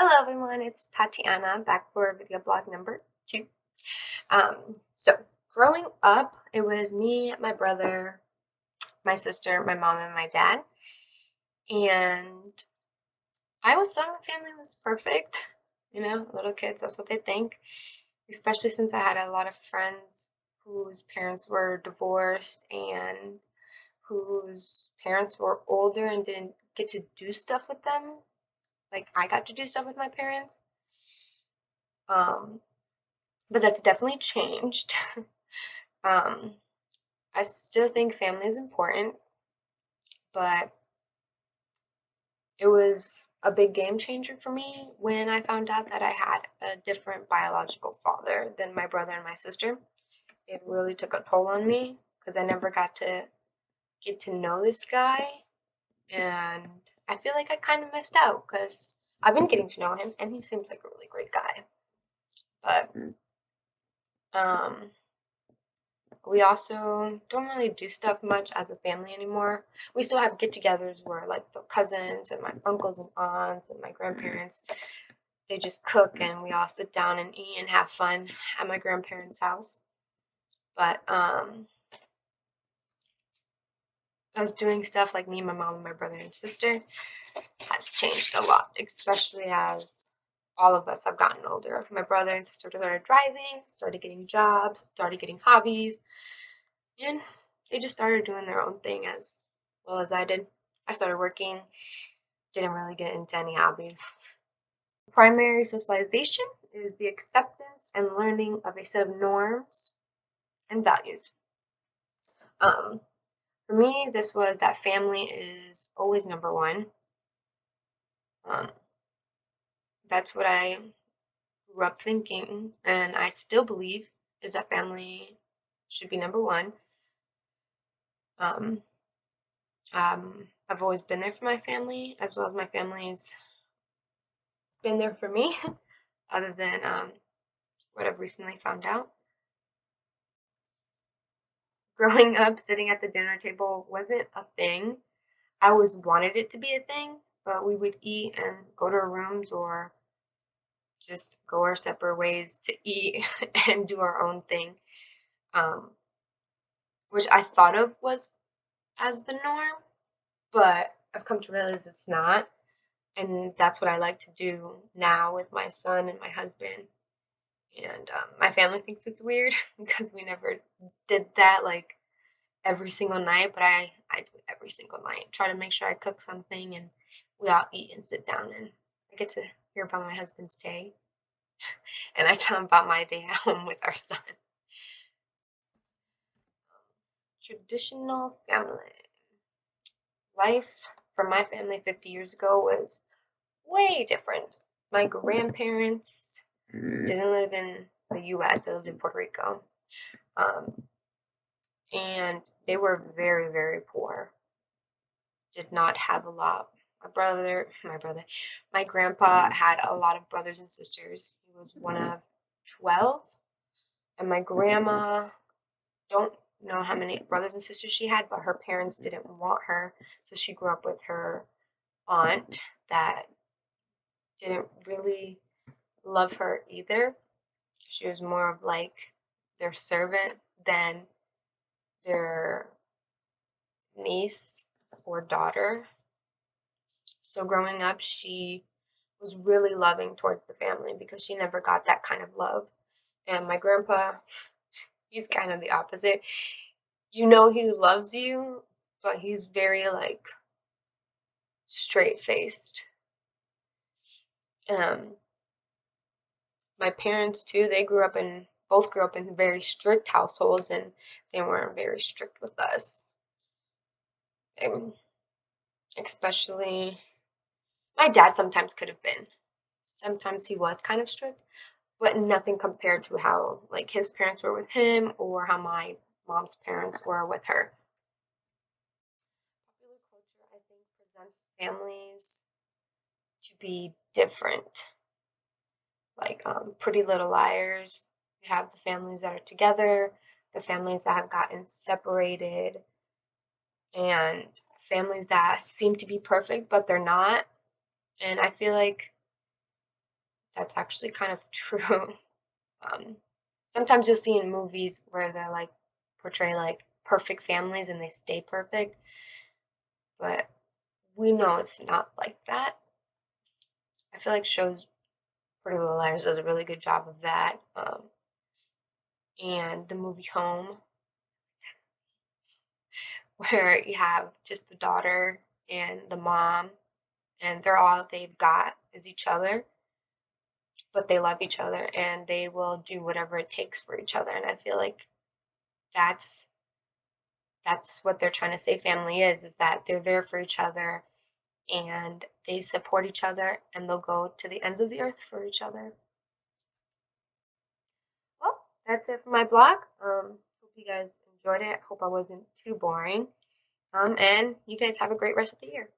Hello everyone, it's Tatiana back for video blog number 2. So growing up, it was me, my brother, my sister, my mom, and my dad. And I always thought my family was perfect. Little kids, that's what they think. Especially since I had a lot of friends whose parents were divorced and whose parents were older and didn't get to do stuff with them. Like I got to do stuff with my parents. Um, but that's definitely changed. Um, I still think family is important, but it was a big game changer for me when I found out that I had a different biological father than my brother and my sister. It really took a toll on me because I never got to get to know this guy, and I feel like I kind of missed out because I've been getting to know him, and he seems like a really great guy. But um, we also don't really do stuff much as a family anymore. We still have get-togethers where like the cousins and my uncles and aunts and my grandparents, they just cook and we all sit down and eat and have fun at my grandparents' house. But us doing stuff like me, my mom, and my brother and sister has changed a lot, especially as all of us have gotten older. My brother and sister started driving, started getting jobs, started getting hobbies, and they just started doing their own thing as well as I did. I started working, didn't really get into any hobbies. Primary socialization is the acceptance and learning of a set of norms and values. Um, for me, this was that family is always number one. Um, that's what I grew up thinking, and I still believe is that family should be number one. Um, I've always been there for my family, as well as my family's been there for me, other than what I've recently found out. Growing up, sitting at the dinner table wasn't a thing. I always wanted it to be a thing, but we would eat and go to our rooms or just go our separate ways to eat and do our own thing, um, which I thought of was as the norm, but I've come to realize it's not. And that's what I like to do now with my son and my husband. And my family thinks it's weird because we never did that like every single night, but I do it every single night. Try to make sure I cook something and we all eat and sit down and I get to hear about my husband's day and I tell him about my day at home with our son. Traditional family. Life for my family 50 years ago was way different. My grandparents didn't live in the US, they lived in Puerto Rico. And they were very, very poor. Did not have a lot. My grandpa had a lot of brothers and sisters. He was one of 12. And my grandma, don't know how many brothers and sisters she had, but her parents didn't want her. So she grew up with her aunt that didn't really love her either. She was more of like their servant than their niece or daughter. So growing up, she was really loving towards the family because she never got that kind of love. And my grandpa, he's kind of the opposite. You know he loves you, but he's very like straight-faced. Um, my parents too, both grew up in very strict households and they weren't very strict with us. Especially my dad sometimes could have been. Sometimes he was kind of strict, but nothing compared to how like his parents were with him or how my mom's parents were with her. Popular culture, I think, presents families to be different. Like Pretty Little Liars, you have the families that are together, the families that have gotten separated, and families that seem to be perfect, but they're not. And I feel like that's actually kind of true. Um, Sometimes you'll see in movies where they're like portray like perfect families and they stay perfect, but we know it's not like that. I feel like shows Pretty Little Liars does a really good job of that. And the movie Home, where you have just the daughter and the mom, and they're all they've got is each other, but they love each other and they will do whatever it takes for each other. And I feel like that's that's what they're trying to say family is that they're there for each other and they support each other and they'll go to the ends of the earth for each other. Well, that's it for my blog. Hope you guys enjoyed it. Hope I wasn't too boring. And you guys have a great rest of the year.